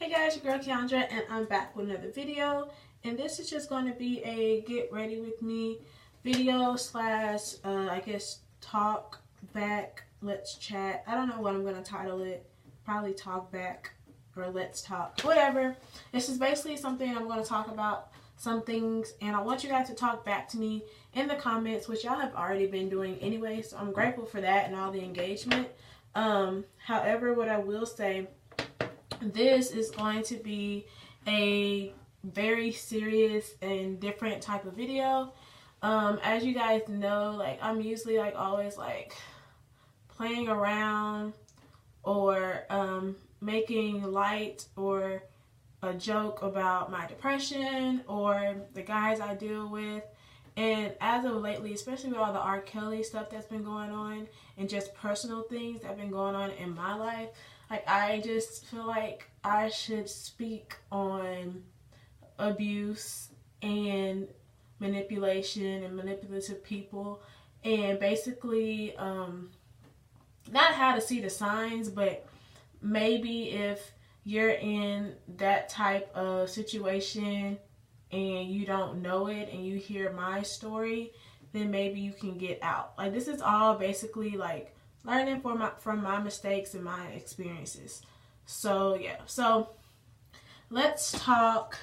Hey guys, your girl Keandra, and I'm back with another video. And this is just going to be a get ready with me video slash, I guess, talk back, let's chat. I don't know what I'm going to title it. Probably talk back or let's talk, whatever. This is basically something I'm going to talk about some things, and I want you guys to talk back to me in the comments, which y'all have already been doing anyway. So I'm grateful for that and all the engagement. However, what I will say, this is going to be a very serious and different type of video. As you guys know, like, I'm usually always playing around or making light or a joke about my depression or the guys I deal with. And as of lately, especially with all the R. Kelly stuff that's been going on and just personal things that have been going on in my life, I just feel like I should speak on abuse and manipulation and manipulative people, and basically not how to see the signs, but maybe if you're in that type of situation and you don't know it and you hear my story, then maybe you can get out. This is all basically learning from my mistakes and my experiences. So yeah, so let's talk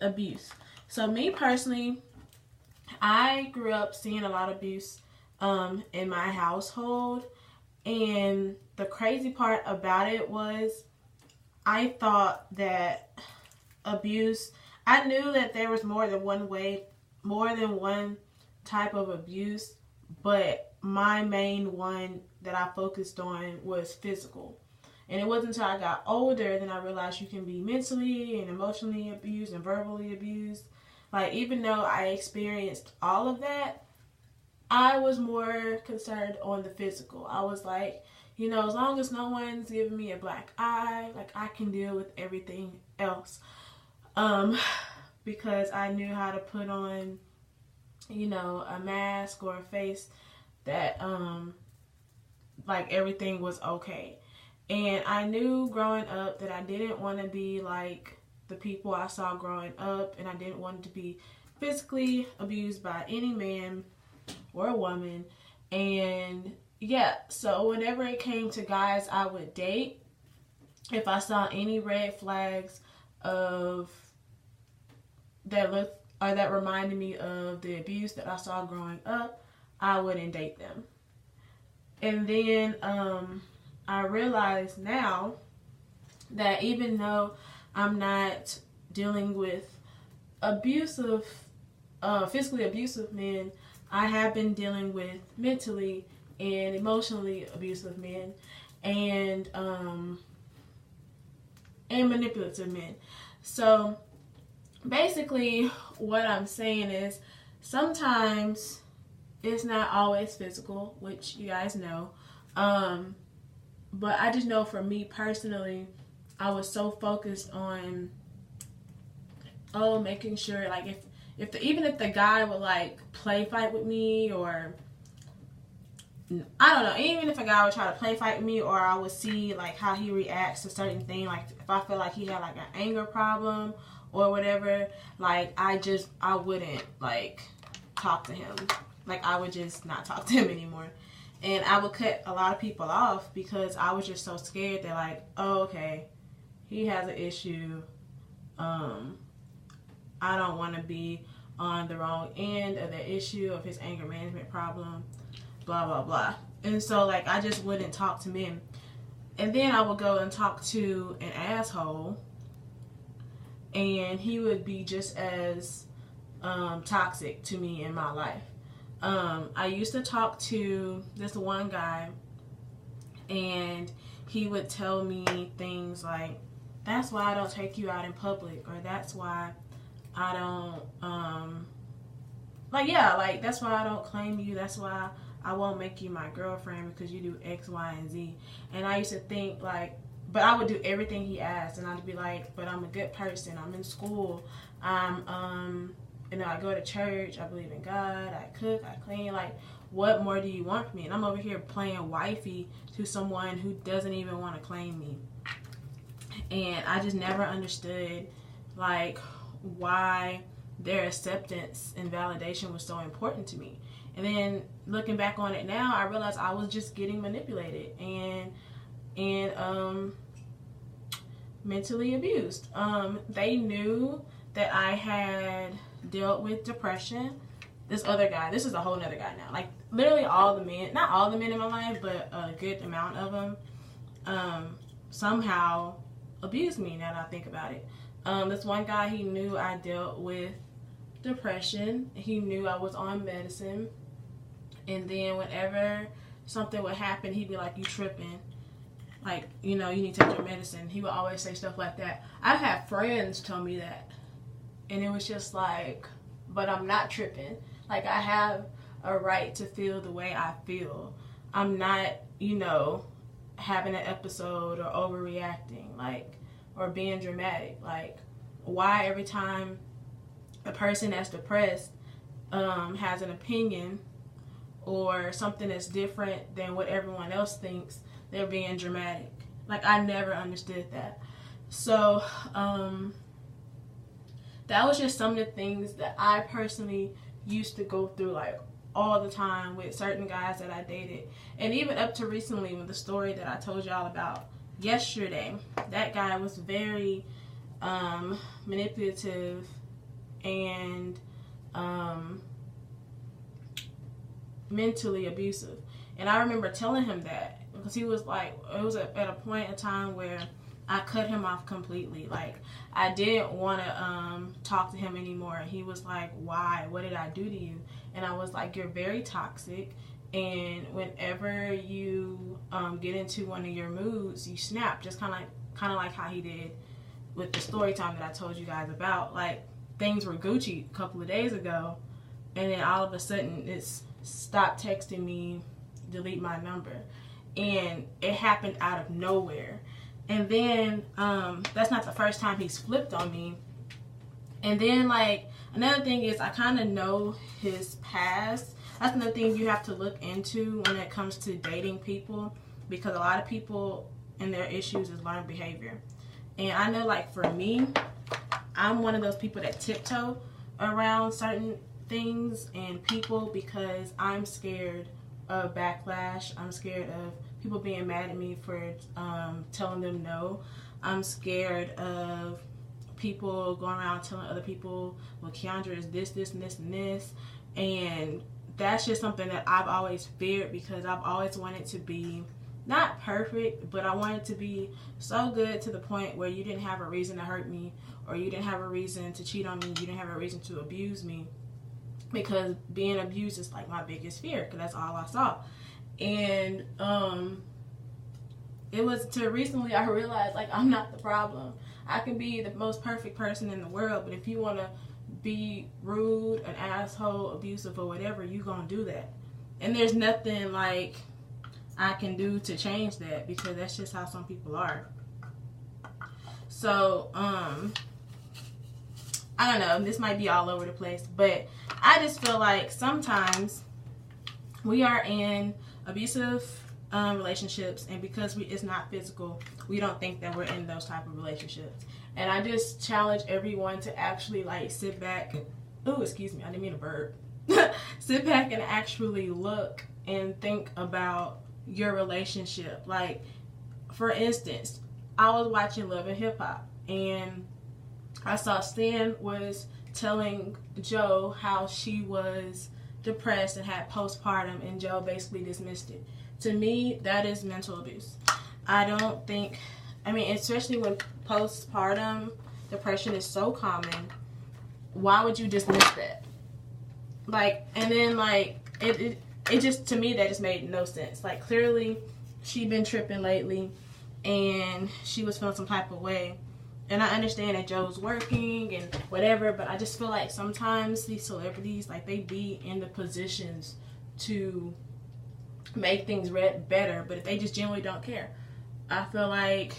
abuse. So me personally, I grew up seeing a lot of abuse in my household, and the crazy part about it was I thought that abuse, I knew that there was more than one type of abuse, but my main one that I focused on was physical. And it wasn't until I got older that I realized you can be mentally and emotionally abused and verbally abused. Even though I experienced all of that, I was more concerned on the physical. I was like, as long as no one's giving me a black eye, I can deal with everything else. Because I knew how to put on, a mask or a face that, everything was okay. And I knew growing up that I didn't want to be like the people I saw growing up, and I didn't want to be physically abused by any man or woman. And yeah, so whenever it came to guys I would date, if I saw any red flags of that reminded me of the abuse that I saw growing up, I wouldn't date them. And then I realize now that even though I'm not dealing with physically abusive men, I have been dealing with mentally and emotionally abusive men and manipulative men. So basically what I'm saying is sometimes it's not always physical, which you guys know. But I just know for me personally, I was so focused on making sure even if the guy would play fight with me, or I don't know, even if a guy would try to play fight with me, or I would see how he reacts to certain things, if I feel like he had an anger problem or whatever, I wouldn't talk to him. I would just not talk to him anymore. And I would cut a lot of people off because I was just so scared that oh, okay, he has an issue. I don't want to be on the wrong end of the issue of his anger management problem, blah, blah, blah. And so I just wouldn't talk to men. And then I would go and talk to an asshole, and he would be just as toxic to me in my life. I used to talk to this one guy, and he would tell me things like, that's why I don't take you out in public, or that's why I don't, that's why I don't claim you, that's why I won't make you my girlfriend, because you do X, Y, and Z. And I used to think but I would do everything he asked, and I'd be like, but I'm a good person, I'm in school, I go to church, I believe in God, I cook, I clean, what more do you want from me? And I'm over here playing wifey to someone who doesn't even want to claim me. And I just never understood like why their acceptance and validation was so important to me. And then looking back on it now, I realized I was just getting manipulated and mentally abused. They knew that I had dealt with depression. This other guy, this is a whole nother guy now. Like literally all the men, not all the men in my life, but a good amount of them, somehow abused me now that I think about it. This one guy, he knew I dealt with depression. He knew I was on medicine. And then whenever something would happen, he'd be like, you tripping. Like, you know, you need to take your medicine. He would always say stuff like that. I've had friends tell me that. And it was just like, but I'm not tripping. Like, I have a right to feel the way I feel. I'm not, you know, having an episode or overreacting, like, or being dramatic. Like, why every time a person that's depressed has an opinion or something that's different than what everyone else thinks, they're being dramatic. Like, I never understood that. So that was just some of the things that I personally used to go through, like, all the time with certain guys that I dated. And even up to recently with the story that I told y'all about yesterday, that guy was very manipulative and mentally abusive. And I remember telling him that because he was like, it was at a point in time where I cut him off completely. Like, I didn't want to talk to him anymore. He was like, why? What did I do to you? And I was like, you're very toxic. And whenever you get into one of your moods, you snap. Just kind of like how he did with the story time that I told you guys about. Like, things were Gucci a couple of days ago, and then all of a sudden it's stop texting me, delete my number. And it happened out of nowhere. And then that's not the first time he's flipped on me. And then, like, another thing is I kind of know his past. That's another thing you have to look into when it comes to dating people, because a lot of people and their issues is learned behavior. And I know, like, for me, I'm one of those people that tiptoe around certain things and people because I'm scared of backlash. I'm scared of people being mad at me for telling them no. I'm scared of people going around telling other people, well, Keandra is this, this, and this, and this. And that's just something that I've always feared because I've always wanted to be not perfect, but I wanted to be so good to the point where you didn't have a reason to hurt me, or you didn't have a reason to cheat on me, you didn't have a reason to abuse me, because being abused is like my biggest fear, because that's all I saw. And it was till recently I realized, like, I'm not the problem. I can be the most perfect person in the world, but if you want to be rude, an asshole, abusive, or whatever, you gonna do that. And there's nothing like I can do to change that, because that's just how some people are. So I don't know, this might be all over the place, but I just feel like sometimes we are in abusive relationships, and because it's not physical, we don't think that we're in those type of relationships. And I just challenge everyone to actually, like, sit back. Oh, excuse me, I didn't mean to burp. Sit back and actually look and think about your relationship. Like, for instance, I was watching Love and Hip Hop, and I saw Stan was telling Joe how she was depressed and had postpartum, and Joe basically dismissed it. To me, that is mental abuse. I don't think, I mean, especially when postpartum depression is so common, why would you dismiss that? Like, and then, like, it just, to me, that just made no sense. Like, clearly, she'd been tripping lately, and she was feeling some type of way. And I understand that Joe's working and whatever, but I just feel like sometimes these celebrities, like, they be in the positions to make things better, but if they just genuinely don't care. I feel like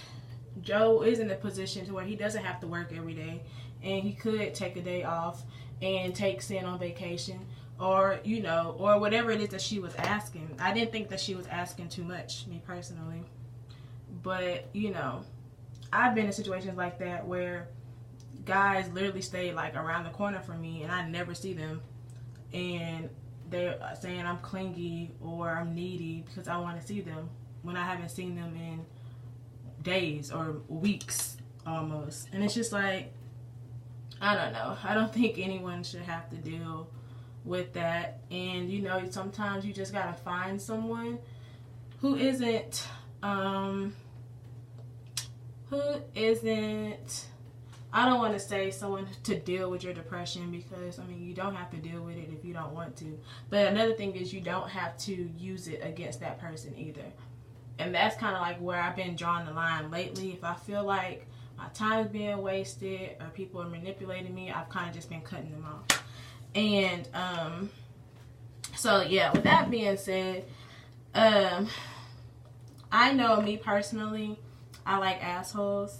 Joe is in a position to where he doesn't have to work every day, and he could take a day off and take Sin on vacation, or, you know, or whatever it is that she was asking. I didn't think that she was asking too much, me personally, but, you know, I've been in situations like that where guys literally stay like around the corner from me and I never see them, and they're saying I'm clingy or I'm needy because I want to see them when I haven't seen them in days or weeks almost. And it's just like, I don't know. I don't think anyone should have to deal with that. And you know, sometimes you just gotta find someone who isn't I don't want to say someone to deal with your depression, because I mean, you don't have to deal with it if you don't want to. But another thing is, you don't have to use it against that person either. And that's kind of like where I've been drawing the line lately. If I feel like my time is being wasted or people are manipulating me, I've kind of just been cutting them off. And so yeah, with that being said, I know me personally, I like assholes.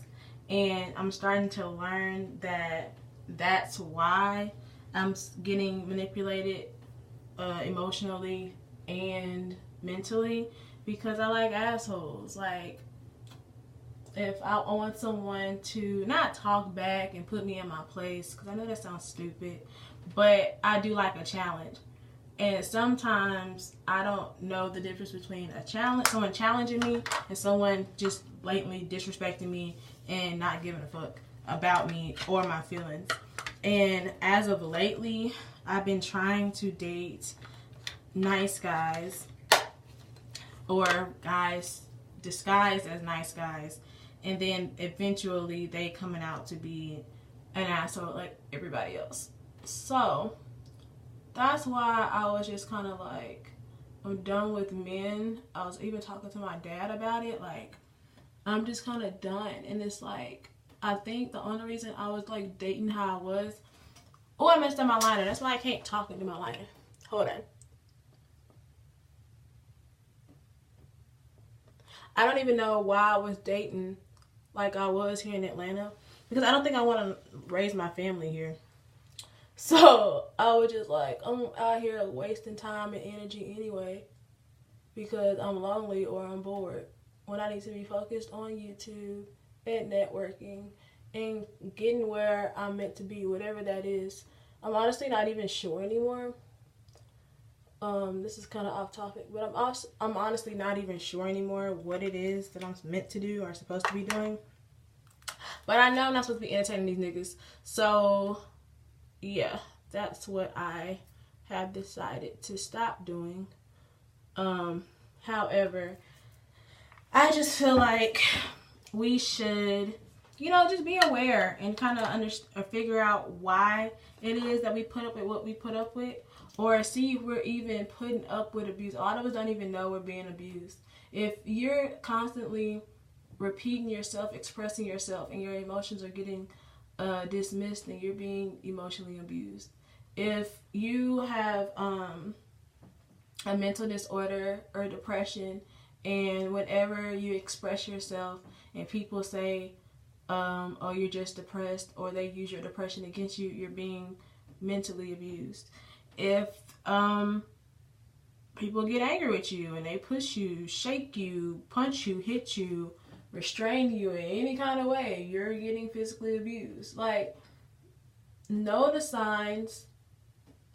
And I'm starting to learn that that's why I'm getting manipulated emotionally and mentally, because I like assholes. Like, if I want someone to not talk back and put me in my place, because I know that sounds stupid, but I do like a challenge. And sometimes I don't know the difference between someone challenging me and someone just blatantly disrespecting me and not giving a fuck about me or my feelings. And as of lately, I've been trying to date nice guys, or guys disguised as nice guys, and then eventually they coming out to be an asshole like everybody else. So that's why I was just kind of like, I'm done with men. I was even talking to my dad about it. Like, I'm just kind of done. And it's like, I think the only reason I was like dating how I was. Oh, I messed up my liner. That's why I can't talk into my liner. Hold on. I don't even know why I was dating like I was here in Atlanta, because I don't think I want to raise my family here. So I was just like, I'm out here wasting time and energy anyway, because I'm lonely or I'm bored, when I need to be focused on YouTube and networking and getting where I'm meant to be, whatever that is. I'm honestly not even sure anymore. This is kind of off topic, but I'm honestly not even sure anymore what it is that I'm meant to do or supposed to be doing. But I know I'm not supposed to be entertaining these niggas. So yeah, that's what I have decided to stop doing. However, I just feel like we should, you know, just be aware and kind of figure out why it is that we put up with what we put up with, or see if we're even putting up with abuse. A lot of us don't even know we're being abused. If you're constantly repeating yourself, expressing yourself, and your emotions are getting dismissed, then you're being emotionally abused. If you have a mental disorder or depression, and whenever you express yourself and people say, oh, you're just depressed, or they use your depression against you, you're being mentally abused. If people get angry with you and they push you, shake you, punch you, hit you, restrain you in any kind of way, you're getting physically abused. Like, know the signs.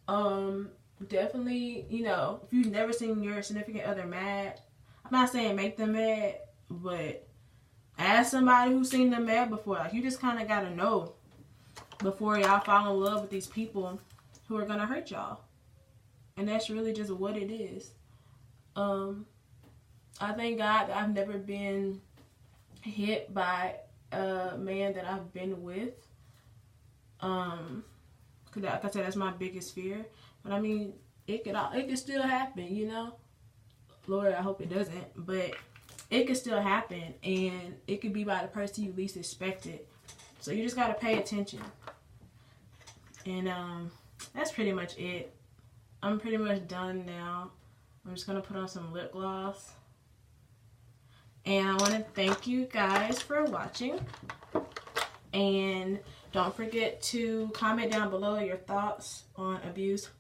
Definitely, you know, if you've never seen your significant other mad, I'm not saying make them mad, but ask somebody who's seen them mad before. Like, you just kind of gotta know before y'all fall in love with these people who are gonna hurt y'all. And that's really just what it is. I thank God that I've never been hit by a man that I've been with. Cause like I said, that's my biggest fear. But I mean, it could still happen, you know. Lord, I hope it doesn't, but it could still happen, and it could be by the person you least expect it. So you just gotta pay attention. And that's pretty much it. I'm pretty much done now. I'm just gonna put on some lip gloss. And I want to thank you guys for watching. And don't forget to comment down below your thoughts on abuse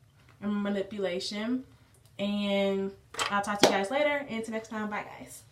and manipulation. And I'll talk to you guys later. Until next time, bye guys.